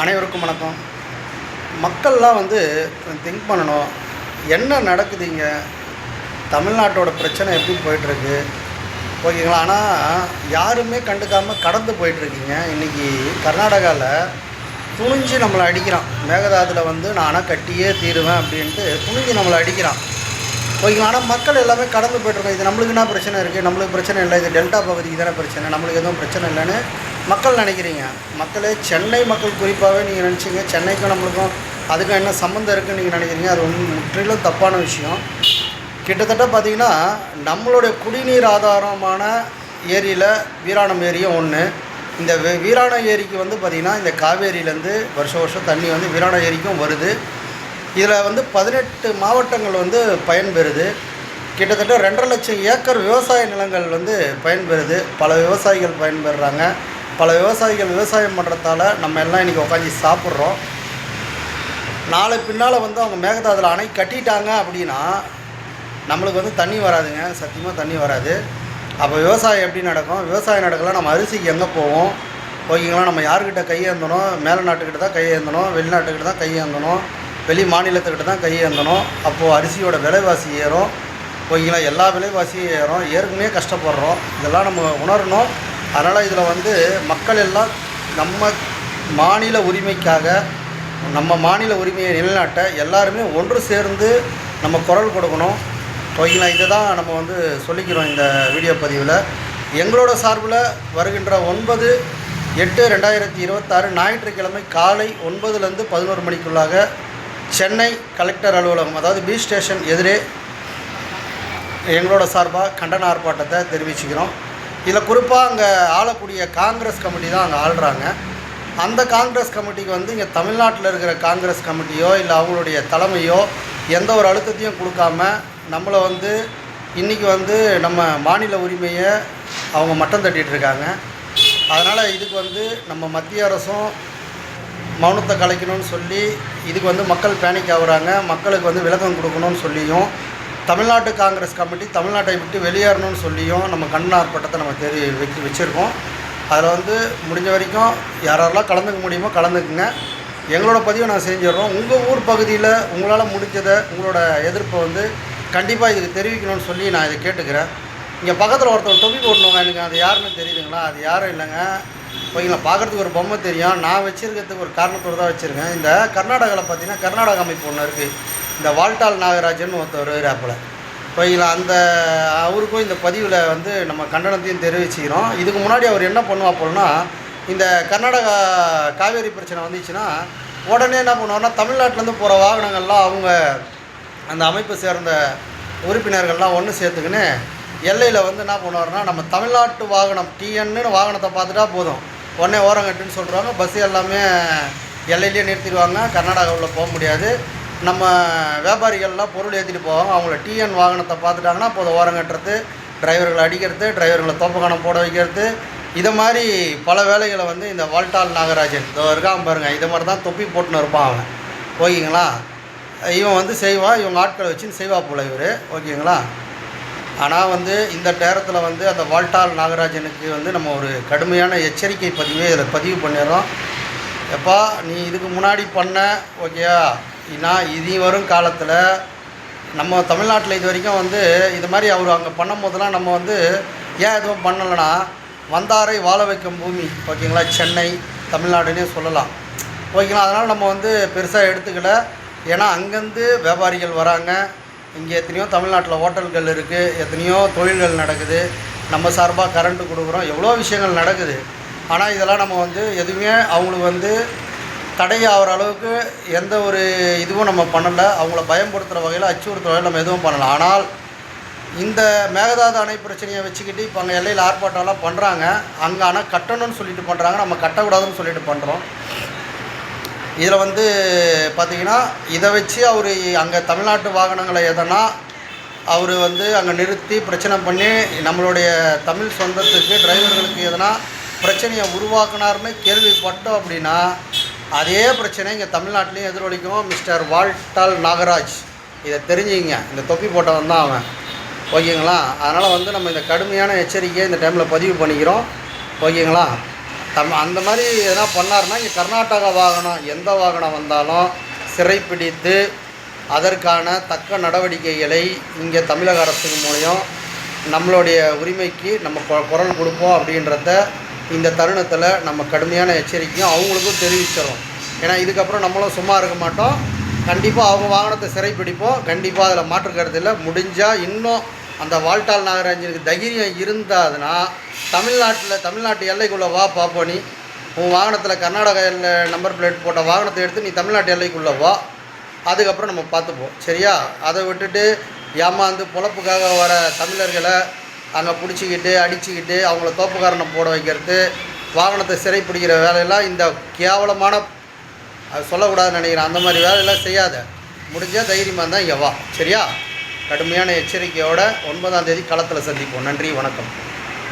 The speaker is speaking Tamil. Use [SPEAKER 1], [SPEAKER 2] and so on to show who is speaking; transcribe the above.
[SPEAKER 1] அனைவருக்கும் வணக்கம். மக்கள்லாம் திங்க் பண்ணணும், என்ன நடக்குது இங்கே, தமிழ்நாட்டோட பிரச்சனை எப்படி போயிட்டுருக்கு, ஓகேங்களா? ஆனால் யாருமே கண்டுக்காமல் கடந்து போயிட்டுருக்கீங்க. இன்றைக்கி கர்நாடகாவில் துணிஞ்சு நம்மளை அடிக்கிறான். மேகதாதுவில் நான் அணை கட்டியே தீருவேன் அப்படின்ட்டு துணிஞ்சு நம்மளை அடிக்கிறான், ஓகேங்களா? ஆனால் மக்கள் எல்லாமே கடந்து போய்ட்டுருக்கோம். இது நம்மளுக்கு என்ன பிரச்சனை இருக்குது, நம்மளுக்கு பிரச்சனை இல்லை, இது டெல்டா பகுதிக்கு தானே பிரச்சனை, நம்மளுக்கு எதுவும் பிரச்சனை இல்லைன்னு மக்கள் நினைக்கிறீங்க. மக்களே, சென்னை மக்கள் குறிப்பாகவே நீங்கள் நினச்சிங்க சென்னைக்கும் நம்மளுக்கும் அதுக்கும் என்ன சம்மந்தம் இருக்குதுன்னு நீங்கள் நினைக்கிறீங்க. அது முற்றிலும் தப்பான விஷயம். கிட்டத்தட்ட பார்த்திங்கன்னா நம்மளுடைய குடிநீர் ஆதாரமான ஏரியில் வீராணம் ஏரியும் ஒன்று. இந்த வீராணம் ஏரிக்கு பார்த்திங்கன்னா இந்த காவேரியிலேருந்து வருஷம் தண்ணி வீராணம் ஏரிக்கும் வருது. இதில் 18 மாவட்டங்கள் பயன்பெறுது. கிட்டத்தட்ட 2.5 லட்சம் ஏக்கர் விவசாய நிலங்கள் பயன்பெறுது. பல விவசாயிகள் பயன்பெறுறாங்க. பல விவசாயிகள் விவசாயம் பண்ணுறதால நம்ம எல்லாம் இன்றைக்கி உட்காந்து சாப்பிட்றோம். நாளை பின்னால் அவங்க மேகதாதுல அணை கட்டிட்டாங்க அப்படின்னா நம்மளுக்கு தண்ணி வராதுங்க, சத்தியமாக தண்ணி வராது. அப்போ விவசாயம் எப்படி நடக்கும்? விவசாயம் நடக்கலாம், நம்ம அரிசிக்கு எங்கே போவோம், ஓகேங்களா? நம்ம யார்கிட்ட கையேந்தணும்? மேல நாட்டுக்கிட்ட தான் கையேந்தணும், வெளிநாட்டுக்கிட்ட தான் கையேந்தணும், வெளி மாநிலத்துக்கிட்ட தான் கையேந்தணும். அப்போது அரிசியோட விலைவாசி ஏறும், ஓகேங்களா? எல்லா விலைவாசியும் ஏறும். ஏற்கனவே கஷ்டப்படுறோம், இதெல்லாம் நம்ம உணரணும். அதனால் இதில் மக்கள் எல்லாம் நம்ம மாநில உரிமைக்காக, நம்ம மாநில உரிமையை நிலைநாட்ட எல்லாருமே ஒன்று சேர்ந்து நம்ம குரல் கொடுக்கணும், ஓகேங்களா? இதை தான் நம்ம சொல்லிக்கிறோம் இந்த வீடியோ பதிவில். எங்களோட சார்பில் வருகின்ற 9/8/2026 ஞாயிற்றுக்கிழமை காலை 9லேருந்து 11 மணிக்குள்ளாக சென்னை கலெக்டர் அலுவலகம், அதாவது பி ஸ்டேஷன் எதிரே எங்களோட சார்பாக கண்டன ஆர்ப்பாட்டத்தை தெரிவிச்சுக்கிறோம். இதில் குறிப்பாக அங்கே ஆளக்கூடிய காங்கிரஸ் கமிட்டி தான் அங்கே ஆள்றாங்க. அந்த காங்கிரஸ் கமிட்டிக்கு இங்கே தமிழ்நாட்டில் இருக்கிற காங்கிரஸ் கமிட்டியோ இல்லை அவங்களுடைய தலைமையோ எந்த ஒரு அழுத்தத்தையும் கொடுக்காம நம்மளை இன்றைக்கி நம்ம மாநில உரிமையை அவங்க மட்டம் தட்டிகிட்ருக்காங்க. அதனால் இதுக்கு நம்ம மத்திய அரசும் மௌனத்தை கலைக்கணும்னு சொல்லி இதுக்கு மக்கள் பேனிக் ஆகுறாங்க. மக்களுக்கு விளக்கம் கொடுக்கணும்னு சொல்லியும், தமிழ்நாட்டு காங்கிரஸ் கமிட்டி தமிழ்நாட்டை விட்டு வெளியேறணும்னு சொல்லியும் நம்ம கண்டன ஆர்ப்பாட்டத்தை நம்ம வச்சுருக்கோம். அதில் முடிஞ்ச வரைக்கும் யாரெல்லாம் கலந்துக்க முடியுமோ கலந்துக்குங்க. எங்களோட பதிவை நான் செஞ்சிடறோம். உங்கள் ஊர் பகுதியில் உங்களால் முடிஞ்சதை, உங்களோட எதிர்ப்பை கண்டிப்பாக இதுக்கு தெரிவிக்கணும்னு சொல்லி நான் இதை கேட்டுக்கிறேன். இங்கே பக்கத்தில் ஒருத்தர் தொப்பி போடணுங்க, எனக்கு அது யாருன்னு தெரியுதுங்களா? அது யாரும் இல்லைங்க, ஓகேங்களா? பார்க்குறதுக்கு ஒரு பொம்மை தெரியும். நான் வச்சுருக்கிறதுக்கு ஒரு காரணத்தோடு தான் வச்சுருக்கேன். இந்த கர்நாடகாவில் பார்த்திங்கன்னா கர்நாடக அமைப்பு ஒன்று இருக்குது. இந்த வால்டால் நாகராஜன் ஒருத்தர் இருப்பாப்புல, ஓகேங்களா? அந்த அவருக்கும் இந்த பதிவில் நம்ம கண்டனத்தையும் தெரிவிச்சுக்கிறோம். இதுக்கு முன்னாடி அவர் என்ன பண்ணுவாப்போல்னா, இந்த கர்நாடகா காவேரி பிரச்சனை வந்துச்சுன்னா உடனே என்ன பண்ணுவார்னா, தமிழ்நாட்டிலேருந்து போகிற வாகனங்கள்லாம் அவங்க அந்த அமைப்பை சேர்ந்த உறுப்பினர்கள்லாம் ஒன்று சேர்த்துக்கின்னு எல்லையில் என்ன பண்ணுவார்னா, நம்ம தமிழ்நாட்டு வாகனம் டிஎன்னு வாகனத்தை பார்த்துட்டா போதும், உடனே ஓரங்கட்டுன்னு சொல்கிறாங்க. பஸ்ஸு எல்லாமே எல்லையிலேயே நிறுத்திடுவாங்க, கர்நாடகாவில் போக முடியாது. நம்ம வியாபாரிகள்லாம் பொருள் ஏற்றிட்டு போவாங்க, அவங்கள டிஎன் வாகனத்தை பார்த்துட்டாங்கன்னா போதும், ஓரங்கட்டுறது, டிரைவர்களை அடிக்கிறது, டிரைவர்களை தோப்பக்கணம் போட வைக்கிறது, இதை மாதிரி பல வேலைகளை இந்த வால்டால் நாகராஜன் இதோ இருக்காம பாருங்கள், இதை மாதிரி தான் தொப்பி போட்டுன்னு இருப்பான் அவன், ஓகேங்களா? இவன் செய்வான், இவங்க ஆட்களை வச்சுன்னு செய்வா போல் இவர், ஓகேங்களா? ஆனால் இந்த நேரத்தில் அந்த வால்டால் நாகராஜனுக்கு நம்ம ஒரு கடுமையான எச்சரிக்கை பதிவே இதில் பதிவு பண்ணிடுறோம். எப்பா, நீ இதுக்கு முன்னாடி பண்ண, ஓகேயா? நான் இனி வரும் காலத்தில் நம்ம தமிழ்நாட்டில் இது வரைக்கும் இது மாதிரி அவர் அங்கே பண்ணும் போதெல்லாம் நம்ம ஏன் எதுவும் பண்ணலைன்னா, வந்தாரை வாழ வைக்கும் பூமி, ஓகேங்களா? சென்னை தமிழ்நாடுன்னே சொல்லலாம், ஓகேங்களா? அதனால் நம்ம பெருசாக எடுத்துக்கல. ஏன்னா அங்கேருந்து வியாபாரிகள் வராங்க, இங்கே எத்தனையோ தமிழ்நாட்டில் ஹோட்டல்கள் இருக்குது, எத்தனையோ தொழில்கள் நடக்குது, நம்ம சார்பாக கரண்ட்டு கொடுக்குறோம், எவ்வளோ விஷயங்கள் நடக்குது. ஆனால் இதெல்லாம் நம்ம எதுவுமே அவங்களுக்கு தடையாகிற அளவுக்கு எந்த ஒரு இதுவும் நம்ம பண்ணலை. அவங்கள பயன்படுத்துகிற வகையில், அச்சுறுத்துகிற வகையில் நம்ம எதுவும் பண்ணலை. ஆனால் இந்த மேகதாது அணை பிரச்சனையை வச்சுக்கிட்டு இப்போ அங்கே எல்லையில் ஆர்ப்பாட்டம்லாம் பண்ணுறாங்க. அங்கே அணை கட்டணும்னு சொல்லிட்டு பண்ணுறாங்க, நம்ம கட்டக்கூடாதுன்னு சொல்லிட்டு பண்ணுறோம். இதில் பார்த்திங்கன்னா இதை வச்சு அவர் அங்கே தமிழ்நாட்டு வாகனங்களை எதனா அவர் அங்கே நிறுத்தி பிரச்சனை பண்ணி நம்மளுடைய தமிழ் சொந்தத்துக்கு டிரைவர்களுக்கு எதனா பிரச்சனையை உருவாக்குனார்னு கேள்விப்பட்டோம் அப்படின்னா அதே பிரச்சனை இங்கே தமிழ்நாட்டிலையும் எதிரொலிக்கும். மிஸ்டர் வால்டால் நாகராஜ், இதை தெரிஞ்சுங்க, இந்த தொப்பி போட்டவன் தான் அவன், ஓகேங்களா? அதனால் நம்ம இந்த கடுமையான எச்சரிக்கையை இந்த டைமில் பதிவு பண்ணிக்கிறோம், ஓகேங்களா? அந்த மாதிரி எதனா பண்ணாருன்னா இங்கே கர்நாடகா வாகனம் எந்த வாகனம் வந்தாலும் சிறைப்பிடித்து அதற்கான தக்க நடவடிக்கைகளை இங்கே தமிழக அரசுக்கு மூலியம் நம்மளுடைய உரிமைக்கு நம்ம குரல் கொடுப்போம் அப்படின்றத இந்த தருணத்தில் நம்ம கடுமையான எச்சரிக்கையும் அவங்களுக்கும் தெரிவிச்சிடும். ஏன்னா இதுக்கப்புறம் நம்மளும் சும்மா இருக்க மாட்டோம். கண்டிப்பாக அவங்க வாகனத்தை சிறைப்பிடிப்போம். கண்டிப்பாக அதில் மாற்று கருத்து இல்லை. முடிஞ்சால் இன்னும் அந்த வால்டால் நாகராஜனுக்கு தைரியம் இருந்தாதுன்னா தமிழ்நாட்டு எல்லைக்குள்ளே வா பாப்போனி, உன் வாகனத்தில் கர்நாடகா நம்பர் பிளேட் போட்ட வாகனத்தை எடுத்து நீ தமிழ்நாட்டு எல்லைக்குள்ளே வா, அதுக்கப்புறம் நம்ம பார்த்துப்போம். சரியா? அதை விட்டுட்டு ஏமாந்து பொழப்புக்காக வர தமிழர்களை அங்கே பிடிச்சிக்கிட்டு அடிச்சுக்கிட்டு அவங்கள தோப்புக்காரனை போட வைக்கிறது, வாகனத்தை சிறைப்பிடிக்கிற வேலையெல்லாம் இந்த கேவலமான சொல்லக்கூடாதுன்னு நினைக்கிறேன். அந்த மாதிரி வேலையெல்லாம் செய்யாத. முடிஞ்சால் தைரியமாக இருந்தால் இங்கே வா. சரியா? கடுமையான எச்சரிக்கையோடு 9ஆம் தேதி களத்தில் சந்திப்போம். நன்றி, வணக்கம்.